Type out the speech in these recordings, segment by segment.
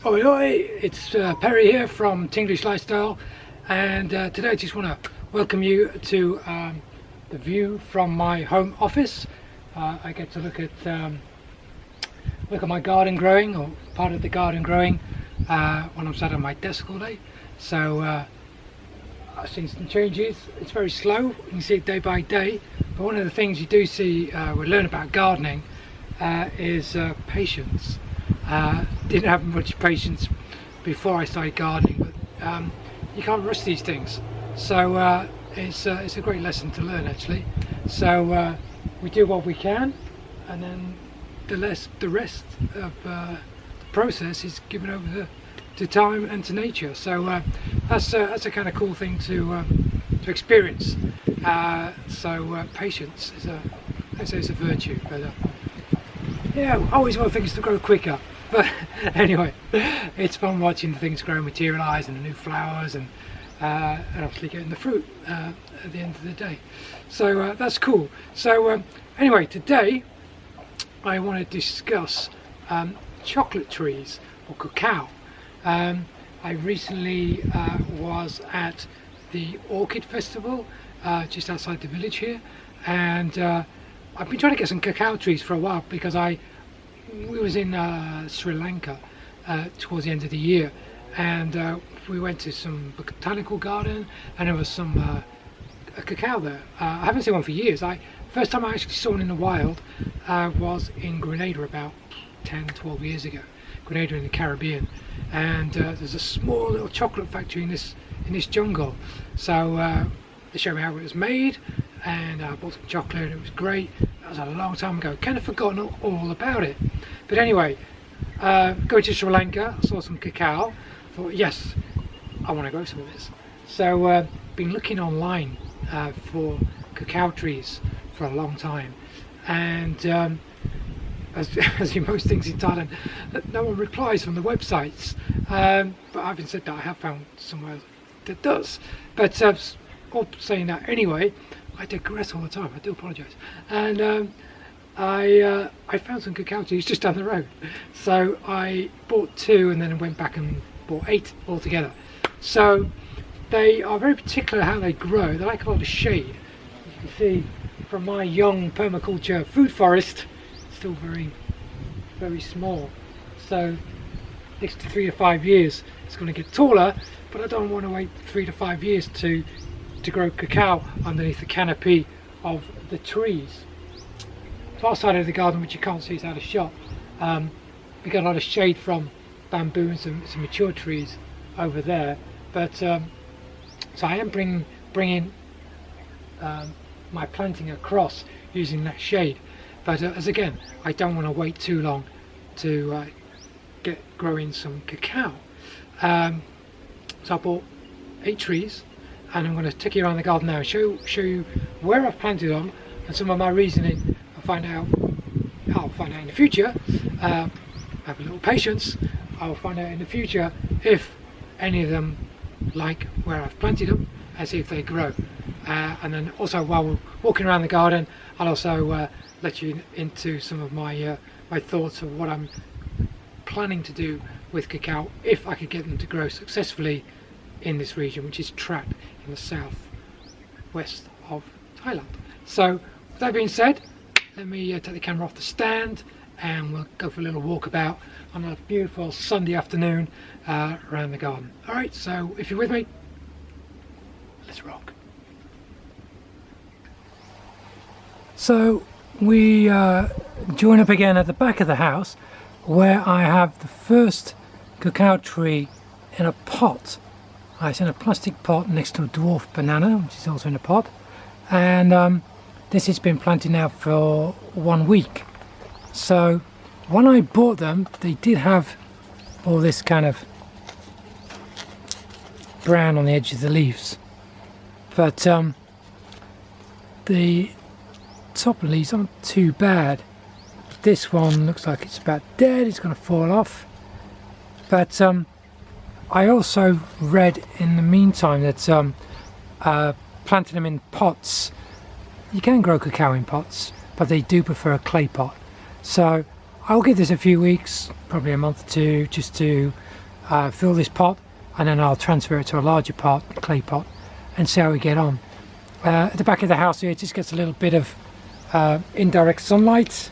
Oi, oi, it's Perry here from Thinglish Lifestyle, and today I just want to welcome you to the view from my home office. I get to look at my garden growing, or part of the garden growing, when I'm sat at my desk all day. So I've seen some changes. It's very slow, you can see it day by day, but one of the things you do see, we learn about gardening, is patience. Didn't have much patience before I started gardening, but you can't rush these things. So it's a great lesson to learn, actually. So we do what we can, and then the rest of the process is given over to time and to nature. So that's a kind of cool thing to experience. So patience is a virtue. But yeah, I always want things to grow quicker. But anyway, it's fun watching the things grow, materialise, and the new flowers, and obviously getting the fruit at the end of the day. So that's cool. So anyway, today I want to discuss chocolate trees, or cacao. I recently was at the Orchid Festival just outside the village here, and I've been trying to get some cacao trees for a while because we was in Sri Lanka towards the end of the year, and we went to some botanical garden, and there was some cacao there. I haven't seen one for years. First time I actually saw one in the wild was in Grenada about 10-12 years ago. Grenada in the Caribbean, and there's a small little chocolate factory in this jungle. So they showed me how it was made, and I bought some chocolate. It was great. That was a long time ago. Kind of forgotten all about it. But anyway, going to Sri Lanka, I saw some cacao. Thought, yes, I want to grow some of this. So been looking online for cacao trees for a long time, and as in most things in Thailand, no one replies from the websites. But having said that, I have found somewhere that does. But all saying that anyway, I digress all the time. I do apologise. And I found some cacao trees just down the road. So I bought 2 and then went back and bought 8 altogether. So they are very particular how they grow. They like a lot of shade. You can see from my young permaculture food forest, still very small. So next to 3 to 5 years it's going to get taller, but I don't want to wait 3 to 5 years to grow cacao underneath the canopy of the trees. Far side of the garden, which you can't see is out of shot, we got a lot of shade from bamboo and some mature trees over there, but so I am bringing my planting across using that shade. But as again, I don't want to wait too long to get growing some cacao. So I bought 8 trees, and I'm going to take you around the garden now and show you where I've planted them and some of my reasoning. I'll find out in the future. Have a little patience. I'll find out in the future if any of them like where I've planted them, and see if they grow. And then also, while we're walking around the garden, I'll also let you into some of my thoughts of what I'm planning to do with cacao if I could get them to grow successfully in this region, which is Trat in the south west of Thailand. So with that being said, let me take the camera off the stand, and we'll go for a little walkabout on a beautiful Sunday afternoon around the garden. Alright, so if you're with me, let's rock. So we join up again at the back of the house, where I have the first cacao tree in a pot. It's in a plastic pot next to a dwarf banana, which is also in a pot, and this has been planted now for 1 week. So when I bought them, they did have all this kind of brown on the edge of the leaves, but the top of the leaves aren't too bad. This one looks like it's about dead, it's going to fall off. But I also read in the meantime that planting them in pots, you can grow cacao in pots, but they do prefer a clay pot. So I'll give this a few weeks, probably a month or two, just to fill this pot, and then I'll transfer it to a larger pot, clay pot, and see how we get on. At the back of the house here, it just gets a little bit of indirect sunlight,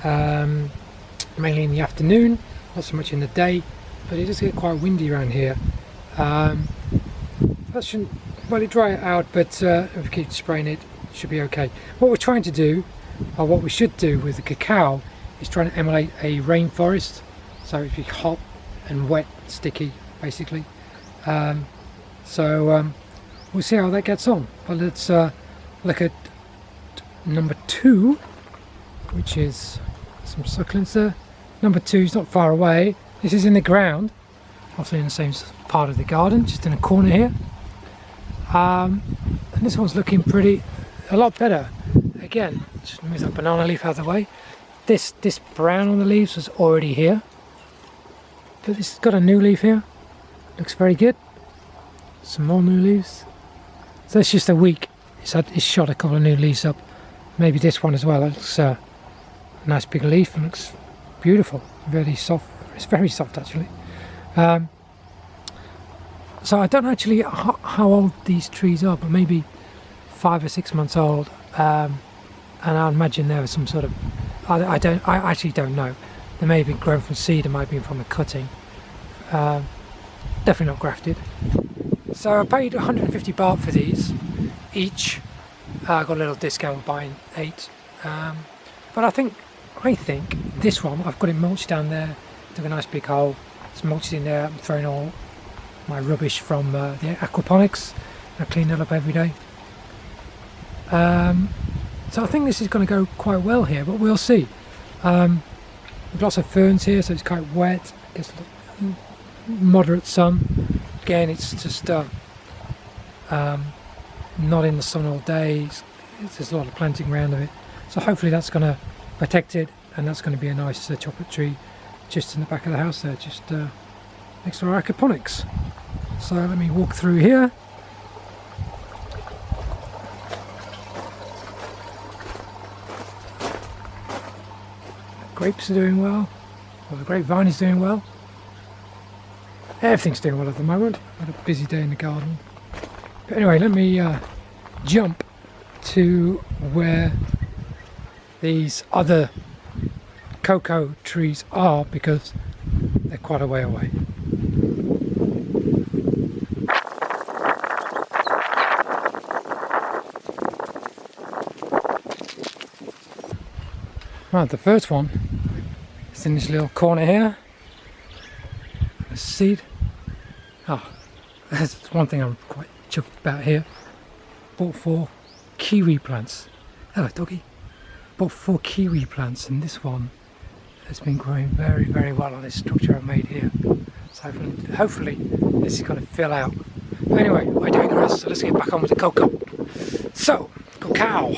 mainly in the afternoon, not so much in the day, but it does get quite windy around here. That shouldn't really dry it out, but if we keep spraying it, it should be okay. What we're trying to do, or what we should do with the cacao, is trying to emulate a rainforest, so it'd be hot and wet, sticky, basically. We'll see how that gets on. But let's look at number 2, which is some succulents there. Number 2 is not far away. This is in the ground, obviously in the same part of the garden, just in a corner here. And this one's looking a lot better. Again, just move that banana leaf out of the way. This brown on the leaves was already here, but this has got a new leaf here. Looks very good. Some more new leaves. So it's just a week. It's shot a couple of new leaves up. Maybe this one as well. It looks a nice big leaf and looks beautiful. Very soft. It's very soft actually. So I don't know actually how old these trees are, but maybe 5 or 6 months old. And I imagine there was some sort of, I actually don't know. They may have been grown from seed, it might have been from a cutting. Definitely not grafted. So I paid 150 baht for these each. I got a little discount buying 8. But I think this one, I've got it mulched down there. Took a nice big hole. It's mulched in there. I'm throwing all my rubbish from the aquaponics. I clean it up every day. So I think this is going to go quite well here, but we'll see. There's lots of ferns here, so it's quite wet. Gets moderate sun. Again, it's just not in the sun all day. There's a lot of planting around of it, so hopefully that's going to protect it, and that's going to be a nice chocolate tree just in the back of the house there, just next to our aquaponics. So let me walk through here. Grapes are doing well. Well, the grapevine is doing well. Everything's doing well at the moment. Had a busy day in the garden. But anyway, let me jump to where these other cocoa trees are, because they're quite a way away. Right, the first one is in this little corner here. A seed. That's one thing I'm quite chuffed about here. Bought 4 kiwi plants. Hello, doggy. Bought 4 kiwi plants, and this one has been growing very, very well on this structure I've made here. So hopefully this is going to fill out. But anyway, I digress. So let's get back on with the cocoa. So, cacao.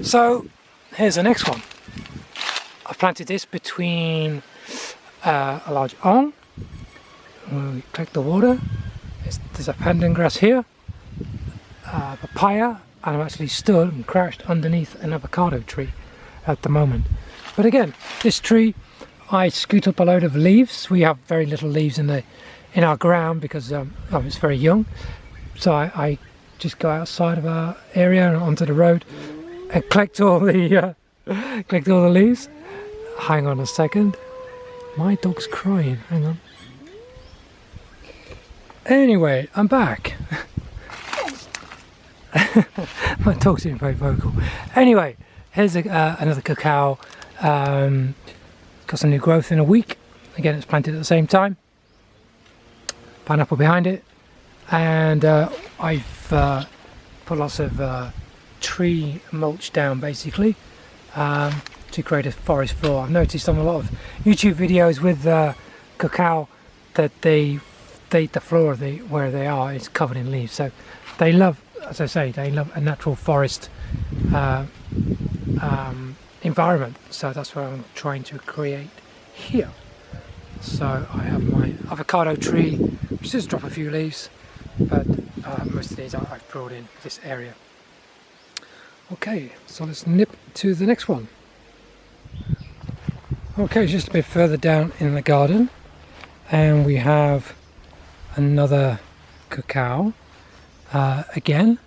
So here's the next one. I've planted this between a large elm. We collect the water. There's a pandan grass here, papaya, and I've actually stood and crouched underneath an avocado tree at the moment. But again, this tree, I scoot up a load of leaves. We have very little leaves in our ground because it's very young. So I just go outside of our area and onto the road and collect all the leaves. Hang on a second. My dog's crying. Hang on. Anyway, I'm back. My dog's being very vocal. Anyway, here's another cacao. Got some new growth in a week. Again, it's planted at the same time. Pineapple behind it. And I've put lots of tree mulch down, basically, to create a forest floor. I've noticed on a lot of YouTube videos with cacao that the floor of where they are is covered in leaves. So they love, as I say, they love a natural forest environment. So that's what I'm trying to create here. So I have my avocado tree, which does drop a few leaves, but most of these I've brought in this area. Okay, so let's nip to the next one. Okay, just a bit further down in the garden, and we have another cacao. Again,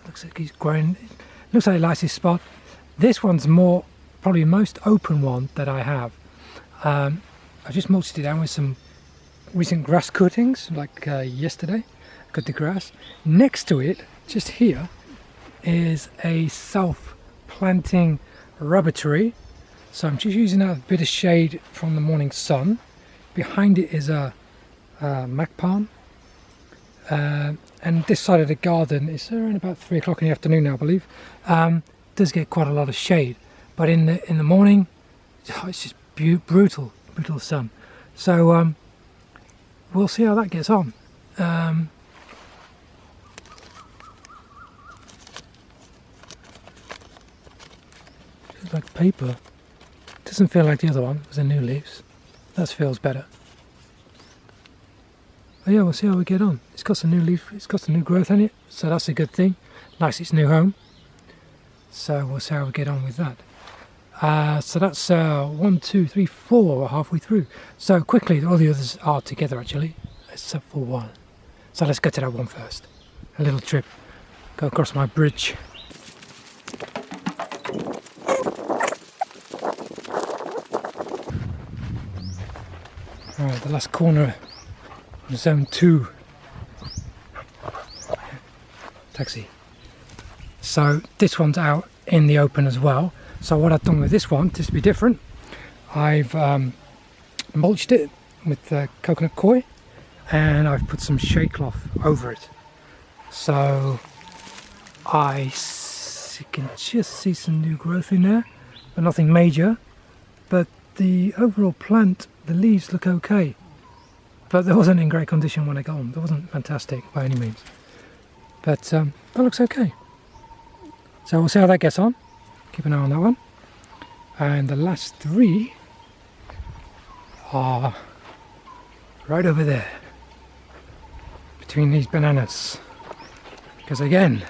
looks like he's growing. Looks like he likes his spot. This one's probably the most open one that I have. I just mulched it down with some recent grass cuttings, like yesterday. Cut the grass. Next to it, just here, is a self-planting rubber tree. So I'm just using a bit of shade from the morning sun. Behind it is a mac palm. And this side of the garden is around about 3 o'clock in the afternoon now, I believe. Does get quite a lot of shade, but in the morning, it's just brutal sun. So we'll see how that gets on. Feels like paper. Doesn't feel like the other one with the new leaves. That feels better. But yeah, we'll see how we get on. It's got some new leaf, it's got some new growth in it, so that's a good thing. Likes its new home. So we'll see how we get on with that. So that's 1, 2, 3, 4. We're halfway through. So quickly, all the others are together actually, except for one. So let's go to that one first. A little trip. Go across my bridge. Alright, the last corner of zone 2. Taxi. So this one's out in the open as well. So what I've done with this one, just to be different, I've mulched it with coconut coir, and I've put some shade cloth over it. So you can just see some new growth in there, but nothing major. But the overall plant, the leaves look okay, but they wasn't in great condition when I got them. They wasn't fantastic by any means, but that looks okay. So we'll see how that gets on. Keep an eye on that one. And the last 3 are right over there, between these bananas. Because again,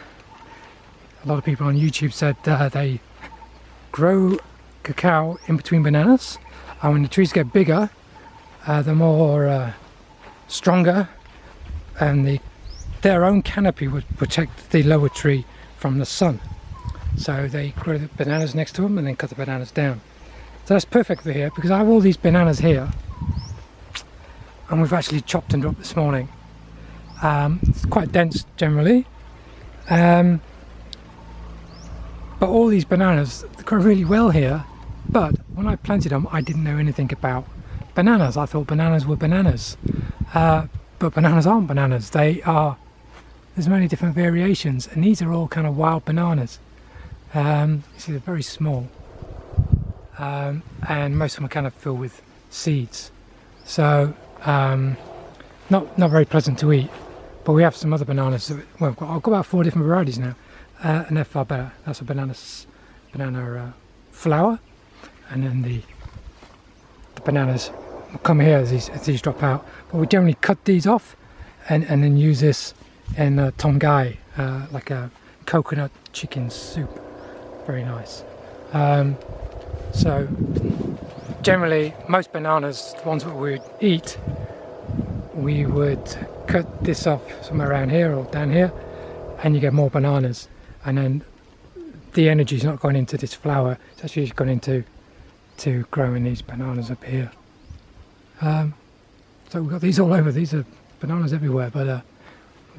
a lot of people on YouTube said they grow cacao in between bananas, and when the trees get bigger, they're more stronger, and their own canopy would protect the lower tree from the sun. So they grow the bananas next to them and then cut the bananas down. So that's perfect for here, because I have all these bananas here, and we've actually chopped them up this morning. It's quite dense generally, but all these bananas grow really well here. But when I planted them, I didn't know anything about bananas. I thought bananas were bananas, but bananas aren't bananas. There's many different variations, and these are all kind of wild bananas. You see they're very small, and most of them are kind of filled with seeds, so not very pleasant to eat. But we have some other bananas. Well, I've got about 4 different varieties now, and they're far better. That's a banana flower, and then the bananas will come here as these drop out. But we generally cut these off and then use this in tongai, like a coconut chicken soup. Very nice. So generally most bananas, the ones that we would eat, we would cut this off somewhere around here or down here, and you get more bananas, and then the energy is not going into this flower, it's actually gone into growing these bananas up here. So we've got these all over. These are bananas everywhere, but we'll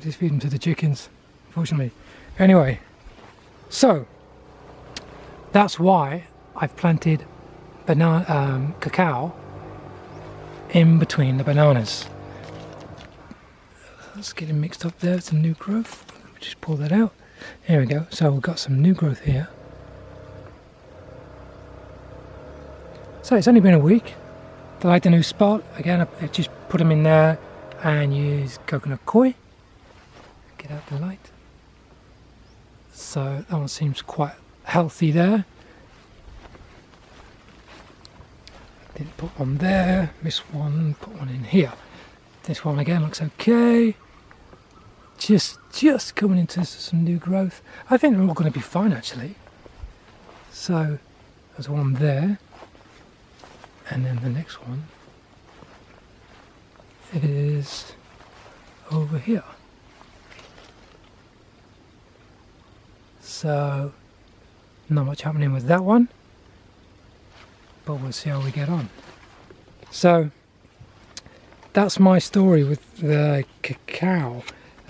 just feed them to the chickens, unfortunately. Anyway, so that's why I've planted cacao in between the bananas. Let's get it mixed up there with some new growth. Just pull that out. There we go. So we've got some new growth here. So it's only been a week. I like the new spot. Again, I just put them in there and use coconut coir. Get out the light. So that one seems quite healthy there. Didn't put one there. Missed one. Put one in here. This one again looks okay. Just coming into some new growth. I think they're all going to be fine actually. So there's one there, and then the next one is over here. So not much happening with that one, but we'll see how we get on. So that's my story with the cacao.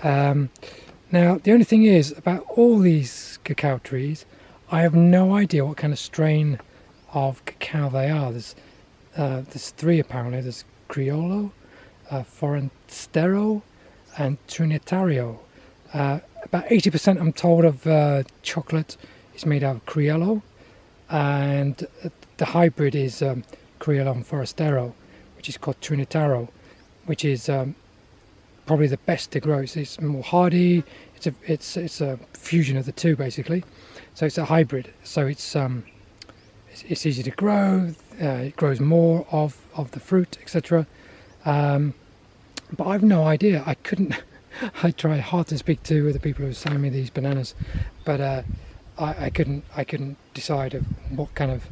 Now the only thing is about all these cacao trees, I have no idea what kind of strain of cacao they are. There's three apparently. There's Criollo, Forastero and Trinitario. About 80% I'm told of chocolate is made out of Criollo, and the hybrid is Criollo and Forastero, which is called Trinitario, which is probably the best to grow. It's more hardy. It's a fusion of the two basically. So it's a hybrid. So it's easy to grow. It grows more of the fruit, etc. But I've no idea. I couldn't. I try hard to speak to the people who are selling me these bananas, but I couldn't decide of what kind of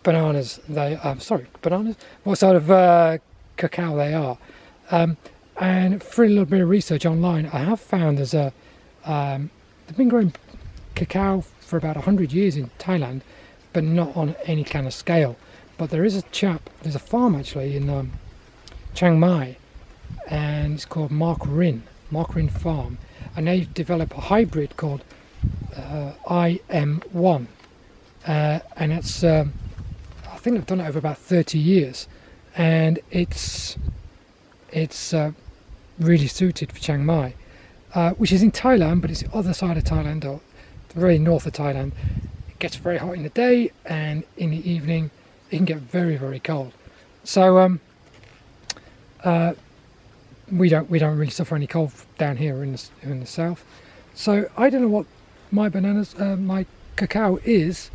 bananas they are. What sort of cacao they are. And for a little bit of research online, I have found they've been growing cacao for about 100 years in Thailand, but not on any kind of scale. But there's a farm actually in Chiang Mai, and it's called Mark Rin Farm, and they've developed a hybrid called IM1, and it's I think they've done it over about 30 years, and it's really suited for Chiang Mai, which is in Thailand, but it's the other side of Thailand, or the very north of Thailand. It gets very hot in the day, and in the evening it can get very, very cold. So we don't really suffer any cold down here in the south. So I don't know what my cacao is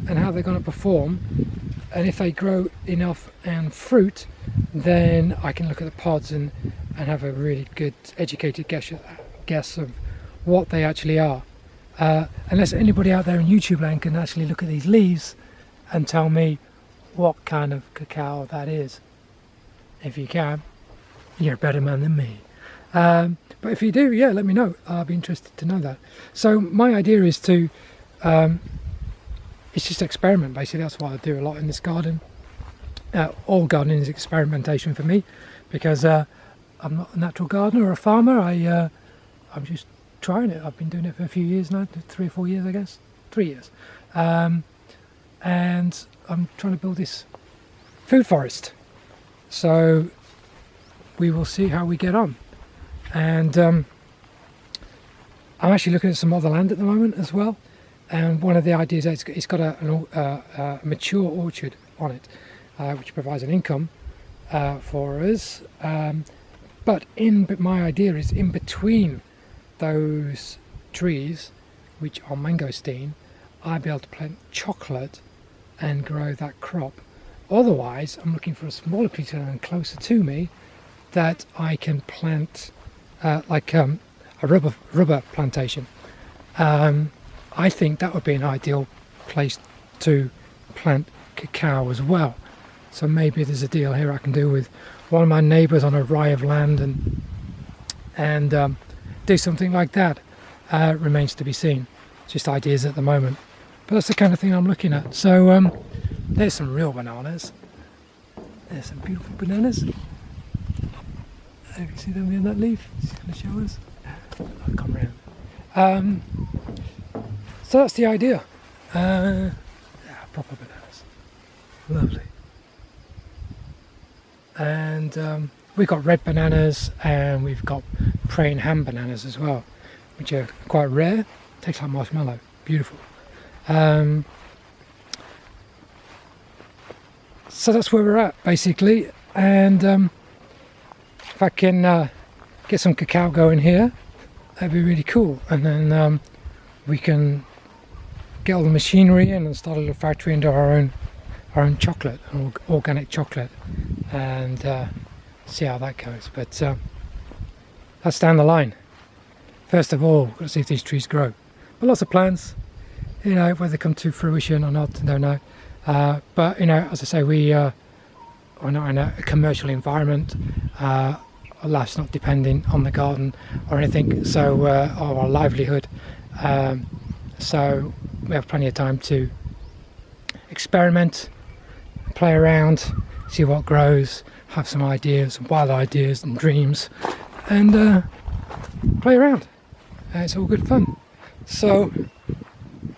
and how they're going to perform, and if they grow enough and fruit, then I can look at the pods and have a really good educated guess of what they actually are. Unless anybody out there in YouTube land can actually look at these leaves and tell me what kind of cacao that is. If you can, you're a better man than me. But if you do, yeah, let me know. I'll be interested to know that. So my idea is to it's just experiment basically. That's what I do a lot in this garden. All gardening is experimentation for me, because I'm not a natural gardener or a farmer. I'm just trying it. I've been doing it for a few years now, 3 or 4 years I guess, 3 years, and I'm trying to build this food forest. So we will see how we get on. And I'm actually looking at some other land at the moment as well, and one of the ideas is it's got a mature orchard on it, which provides an income for us, but my idea is in between those trees, which are mangosteen, I'll be able to plant chocolate and grow that crop. Otherwise I'm looking for a smaller piece of land closer to me that I can plant like a rubber plantation. I think that would be an ideal place to plant cacao as well. So maybe there's a deal here I can do with one of my neighbours on a rie of land and do something like that. Remains to be seen. Just ideas at the moment. But that's the kind of thing I'm looking at. So there's some real bananas. There's some beautiful bananas. You can see them in that leaf. It's going to show us. I'll come round. So that's the idea. Yeah, proper bananas. Lovely. And we've got red bananas, and we've got praying ham bananas as well, which are quite rare. Tastes like marshmallow. Beautiful. So that's where we're at basically, and if I can get some cacao going here, that'd be really cool, and then we can get all the machinery in and start a little factory and do our own chocolate, organic chocolate, and see how that goes. But that's down the line. First of all, got to see if these trees grow. But lots of plans, you know, whether they come to fruition or not, I don't know. But you know, as I say, we're not in a commercial environment. Our life's not depending on the garden or anything, so or our livelihood. So we have plenty of time to experiment, play around, see what grows, have some ideas, wild ideas and dreams, and play around. It's all good fun. So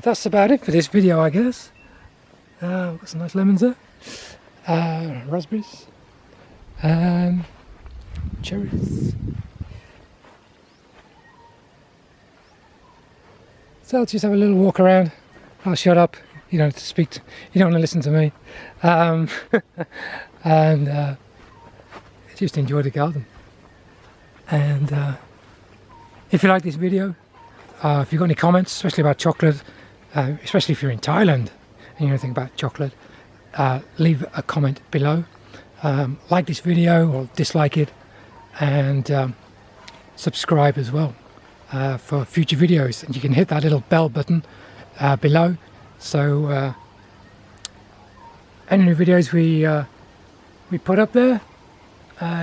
that's about it for this video, I guess. Got some nice lemons there, raspberries, cherries. So I'll just have a little walk around. I'll shut up. You don't have to speak. You don't want to listen to me. And just enjoy the garden. And if you like this video, if you've got any comments, especially about chocolate, especially if you're in Thailand and you know anything about chocolate, leave a comment below. Like this video or dislike it, and subscribe as well for future videos. And you can hit that little bell button below, so any new videos we put up there,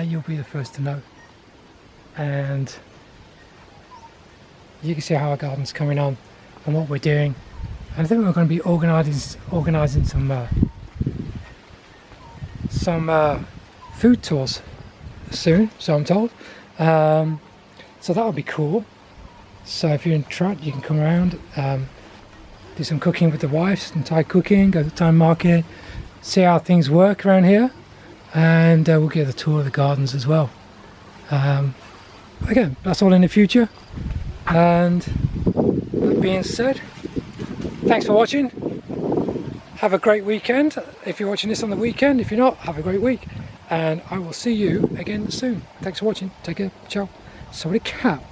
you'll be the first to know. And you can see how our garden's coming on and what we're doing. And I think we're going to be organising some food tours soon, so I'm told. So that'll be cool. So if you're in Trat, you can come around, do some cooking with the wife, some Thai cooking, go to the Thai market, see how things work around here, and we'll get a tour of the gardens as well. Again, that's all in the future. And that being said, thanks for watching. Have a great weekend if you're watching this on the weekend. If you're not, have a great week, and I will see you again soon. Thanks for watching. Take care. Ciao. Sawadee Cap.